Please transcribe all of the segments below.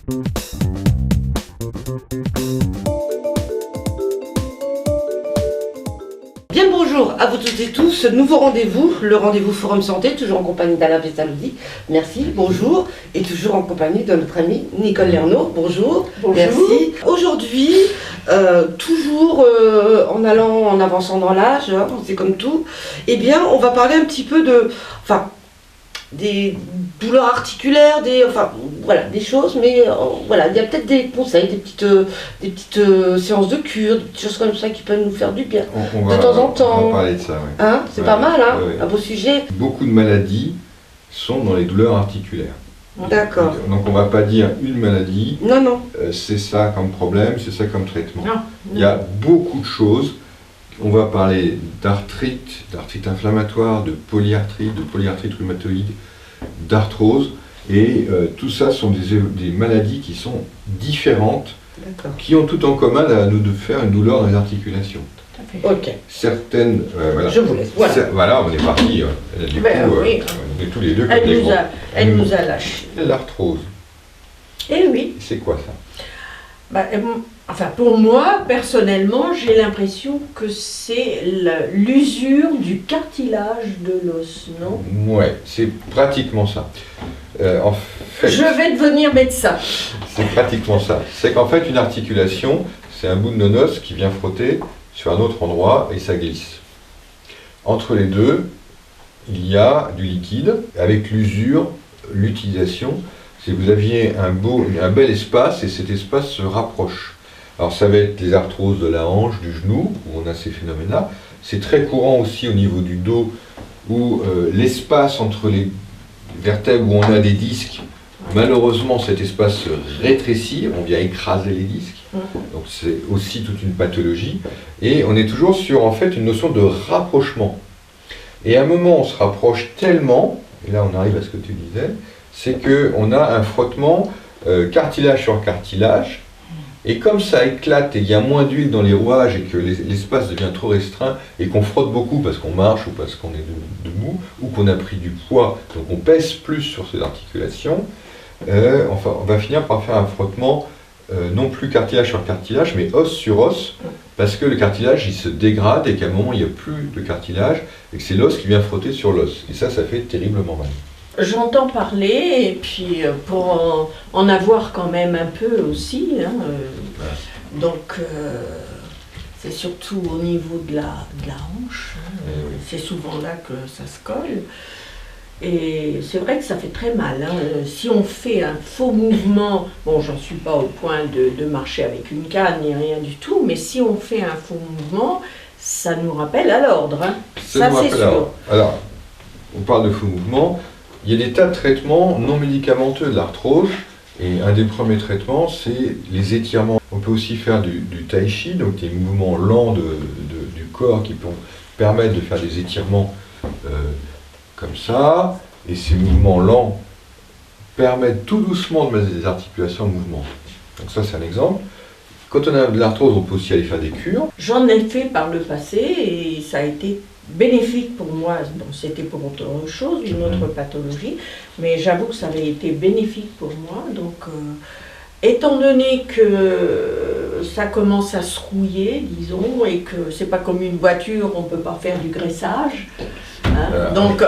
Bien bonjour à vous toutes et tous, nouveau rendez-vous, le rendez-vous Forum Santé, toujours en compagnie d'Alain Pestalozzi, merci, bonjour, et toujours en compagnie de notre ami Nicole Lernaud, bonjour, Bonjour. merci. Aujourd'hui, toujours en avançant dans l'âge, hein, c'est comme tout, eh bien on va parler un petit peu des douleurs articulaires, des choses, mais voilà, il y a peut-être des conseils, des petites séances de cure, des petites choses comme ça qui peuvent nous faire du bien, de temps en temps. On va parler de ça, oui. Hein, c'est pas mal, hein, ouais. un beau sujet. Beaucoup de maladies sont dans les douleurs articulaires. D'accord. Donc on va pas dire une maladie, Non. c'est ça comme problème, c'est ça comme traitement. Non. Il y a beaucoup de choses. On va parler d'arthrite inflammatoire, de polyarthrite rhumatoïde, d'arthrose, et tout ça sont des maladies qui sont différentes, qui ont tout en commun de faire une douleur dans les articulations. Ok. Certaines, voilà. Je vous laisse. Voilà. Voilà, on est parti. Du coup, oui. on est tous les deux comme des gros. Elle nous a lâchés. L'arthrose, Et oui. c'est quoi ça? Pour moi, personnellement, j'ai l'impression que c'est l'usure du cartilage de l'os, non? Ouais, c'est pratiquement ça. En fait, Je vais devenir médecin. c'est pratiquement ça. C'est qu'en fait, une articulation, c'est un bout de non-os qui vient frotter sur un autre endroit et ça glisse. Entre les deux, il y a du liquide. Avec l'usure, l'utilisation, c'est que vous aviez un bel espace et cet espace se rapproche. Alors ça va être les arthroses de la hanche, du genou, où on a ces phénomènes-là. C'est très courant aussi au niveau du dos, où l'espace entre les vertèbres, où on a des disques, malheureusement cet espace se rétrécit, on vient écraser les disques. Donc c'est aussi toute une pathologie. Et on est toujours sur en fait une notion de rapprochement. Et à un moment on se rapproche tellement, et là on arrive à ce que tu disais, c'est qu'on a un frottement cartilage sur cartilage. Et comme ça éclate et il y a moins d'huile dans les rouages et que l'espace devient trop restreint et qu'on frotte beaucoup parce qu'on marche ou parce qu'on est debout ou qu'on a pris du poids, donc on pèse plus sur ces articulations, on va finir par faire un frottement non plus cartilage sur cartilage mais os sur os parce que le cartilage il se dégrade et qu'à un moment il n'y a plus de cartilage et que c'est l'os qui vient frotter sur l'os. Et ça fait terriblement mal. J'entends parler, et puis pour en avoir quand même un peu aussi, hein, donc c'est surtout au niveau de la hanche, hein, c'est souvent là que ça se colle, et c'est vrai que ça fait très mal. Hein. Si on fait un faux mouvement, bon j'en suis pas au point de marcher avec une canne ni rien du tout, mais si on fait un faux mouvement, ça nous rappelle à l'ordre, hein. Ça c'est sûr. Alors, on parle de faux mouvements. Il y a des tas de traitements non médicamenteux de l'arthrose, et un des premiers traitements, c'est les étirements. On peut aussi faire du tai chi, donc des mouvements lents du corps qui peuvent permettre de faire des étirements comme ça, et ces mouvements lents permettent tout doucement de mettre des articulations en mouvement. Donc ça c'est un exemple. Quand on a de l'arthrose, on peut aussi aller faire des cures. J'en ai fait par le passé et ça a été bénéfique pour moi. Bon, c'était pour autre chose, une autre pathologie, mais j'avoue que ça avait été bénéfique pour moi. Donc, étant donné que ça commence à se rouiller, disons, et que c'est pas comme une voiture, on peut pas faire du graissage, hein, donc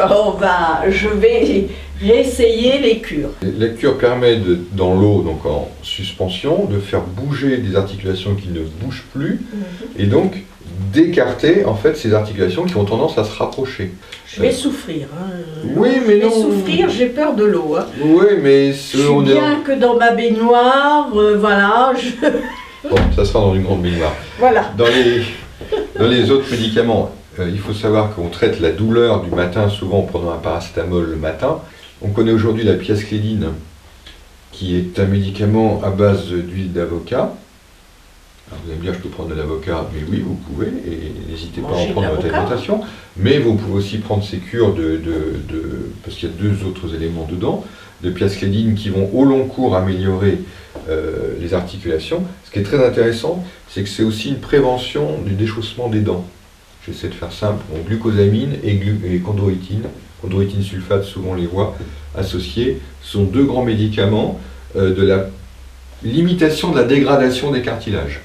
je vais réessayer les cures. La cure permet, dans l'eau, donc en suspension, de faire bouger des articulations qui ne bougent plus, et donc d'écarter en fait ces articulations qui ont tendance à se rapprocher. Je vais souffrir. Hein. Oui, mais non. Je vais souffrir, j'ai peur de l'eau. Hein. Oui, mais je suis bien que dans ma baignoire, voilà. Bon, ça sera dans une grande baignoire. Voilà. Dans les autres médicaments, il faut savoir qu'on traite la douleur du matin, souvent en prenant un paracétamol le matin. On connaît aujourd'hui la piasclédine, qui est un médicament à base d'huile d'avocat. Alors vous allez me dire, je peux prendre de l'avocat, mais oui, vous pouvez, et n'hésitez pas à en prendre dans votre alimentation. Mais vous pouvez aussi prendre ces cures parce qu'il y a deux autres éléments dedans, de piasclédine qui vont au long cours améliorer les articulations. Ce qui est très intéressant, c'est que c'est aussi une prévention du déchaussement des dents. J'essaie de faire simple, donc glucosamine et chondroïtine. Chondroïtine sulfate, souvent on les voit associés, sont deux grands médicaments de la limitation de la dégradation des cartilages.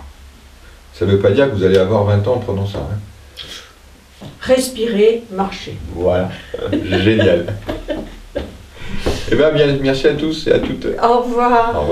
Ça ne veut pas dire que vous allez avoir 20 ans en prenant ça. Hein. Respirer, marcher. Voilà, génial. Eh bien, merci à tous et à toutes. Au revoir. Au revoir.